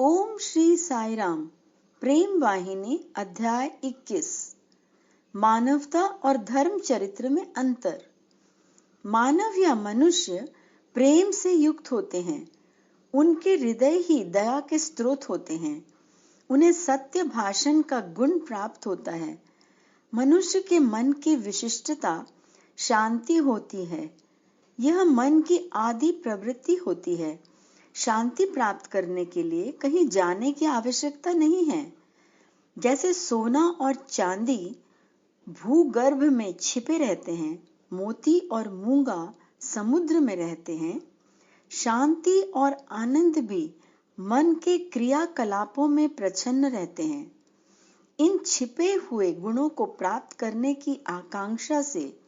ओम श्री साई राम। प्रेम वाहिनी अध्याय 21। मानवता और धर्म चरित्र में अंतर। मानव या मनुष्य प्रेम से युक्त होते हैं। उनके हृदय ही दया के स्रोत होते हैं। उन्हें सत्य भाषण का गुण प्राप्त होता है। मनुष्य के मन की विशिष्टता शांति होती है। यह मन की आदि प्रवृत्ति होती है। शांति प्राप्त करने के लिए कहीं जाने की आवश्यकता नहीं है। जैसे सोना और चांदी भूगर्भ में छिपे रहते हैं, मोती और मूंगा समुद्र में रहते हैं, शांति और आनंद भी मन के क्रियाकलापों में प्रच्छन्न रहते हैं। इन छिपे हुए गुणों को प्राप्त करने की आकांक्षा से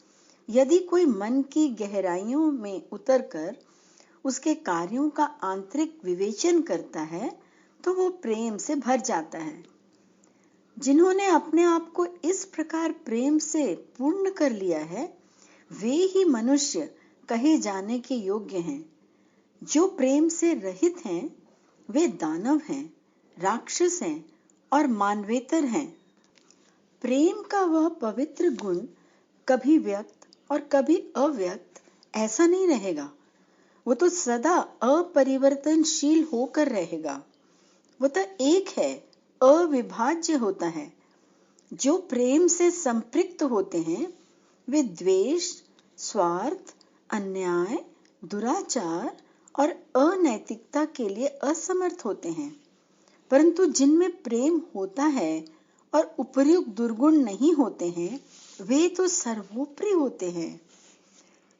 यदि कोई मन की गहराइयों में उतरकर उसके कार्यों का आंतरिक विवेचन करता है तो वो प्रेम से भर जाता है। जिन्होंने अपने आप को इस प्रकार प्रेम से पूर्ण कर लिया है, वे ही मनुष्य कहे जाने के योग्य हैं। जो प्रेम से रहित हैं, वे दानव हैं, राक्षस हैं और मानवेतर हैं। प्रेम का वह पवित्र गुण कभी व्यक्त और कभी अव्यक्त ऐसा नहीं रहेगा। वो तो सदा अपरिवर्तनशील होकर रहेगा। वो तो एक है, अविभाज्य होता है। जो प्रेम से संपृक्त होते हैं, वे द्वेष, स्वार्थ, अन्याय, दुराचार और अनैतिकता के लिए असमर्थ होते हैं। परंतु जिनमें प्रेम होता है और उपर्युक्त दुर्गुण नहीं होते हैं, वे तो सर्वोपरि होते हैं।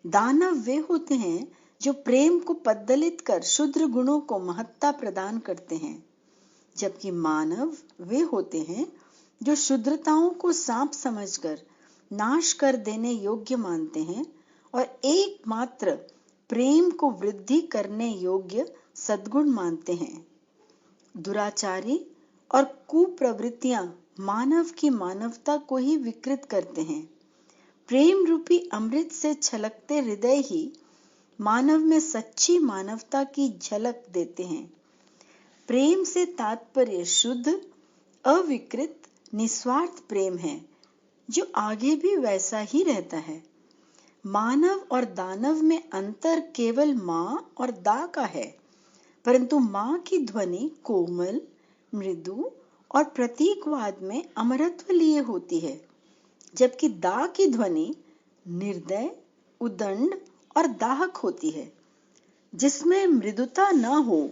दानव वे होते हैं जो प्रेम को पद्दलित कर शुद्र गुणों को महत्ता प्रदान करते हैं, जबकि मानव वे होते हैं जो शुद्रताओं को सांप समझकर नाश कर देने योग्य मानते हैं और एकमात्र प्रेम को वृद्धि करने योग्य सद्गुण मानते हैं। दुराचारी और कुप्रवृत्तियां मानव की मानवता को ही विकृत करते हैं। प्रेम रूपी अमृत से छलकते हृदय ही मानव में सच्ची मानवता की झलक देते हैं। प्रेम से तात्पर्य शुद्ध, अविकृत, निस्वार्थ प्रेम है, जो आगे भी वैसा ही रहता है। मानव और दानव में अंतर केवल मां और दा का है, परंतु मां की ध्वनि कोमल, मृदु और प्रतीकवाद में अमरत्व लिए होती है, जबकि दा की ध्वनि निर्दय, उदंड और दाहक होती है, जिसमें मृदुता न हो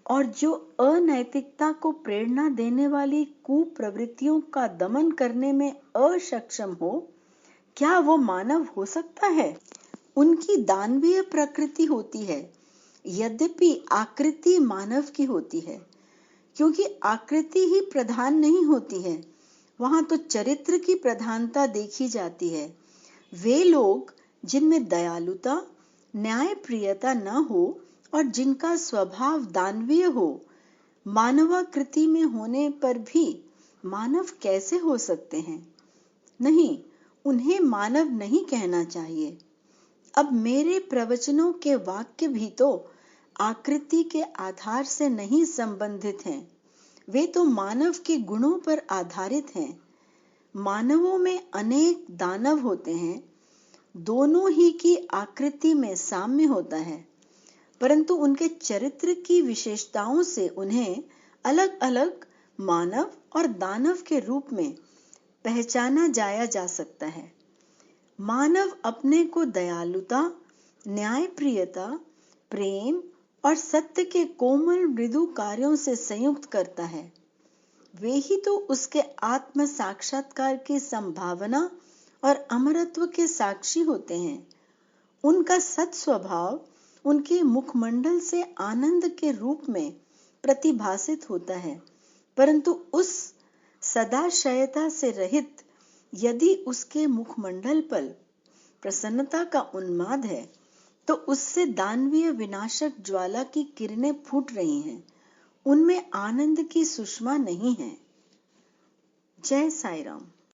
और जो अनैतिकता को प्रेरणा देने वाली कुप्रवृत्तियों का दमन करने में असक्षम हो। क्या वो मानव हो सकता है? उनकी दानवीय प्रकृति होती है, यद्यपि आकृति मानव की होती है। क्योंकि आकृति ही प्रधान नहीं होती है, वहां तो चरित्र की प्रधानता देखी जाती है। वे लोग जिनमें दयालुता, न्यायप्रियता न हो और जिनका स्वभाव दानवीय हो, मानवाकृति में होने पर भी मानव कैसे हो सकते हैं? नहीं, उन्हें मानव नहीं कहना चाहिए। अब मेरे प्रवचनों के वाक्य भी तो आकृति के आधार से नहीं संबंधित हैं। वे तो मानव के गुणों पर आधारित हैं। मानवों में अनेक दानव होते हैं। दोनों ही की आकृति में साम्य होता है, परंतु उनके चरित्र की विशेषताओं से उन्हें अलग अलग मानव और दानव के रूप में पहचाना जाया जा सकता है। मानव अपने को दयालुता, न्यायप्रियता, प्रेम और सत्य के कोमल मृदु कार्यों से संयुक्त करता है। वे ही तो उसके आत्म साक्षात्कार की संभावना और अमरत्व के साक्षी होते हैं। उनका सत् स्वभाव उनके मुखमंडल से आनंद के रूप में प्रतिभासित होता है, परंतु उस सदाशयता से रहित यदि उसके मुखमंडल पर प्रसन्नता का उन्माद है, तो उससे दानवीय विनाशक ज्वाला की किरणें फूट रही हैं। उनमें आनंद की सुषमा नहीं है। जय साई राम।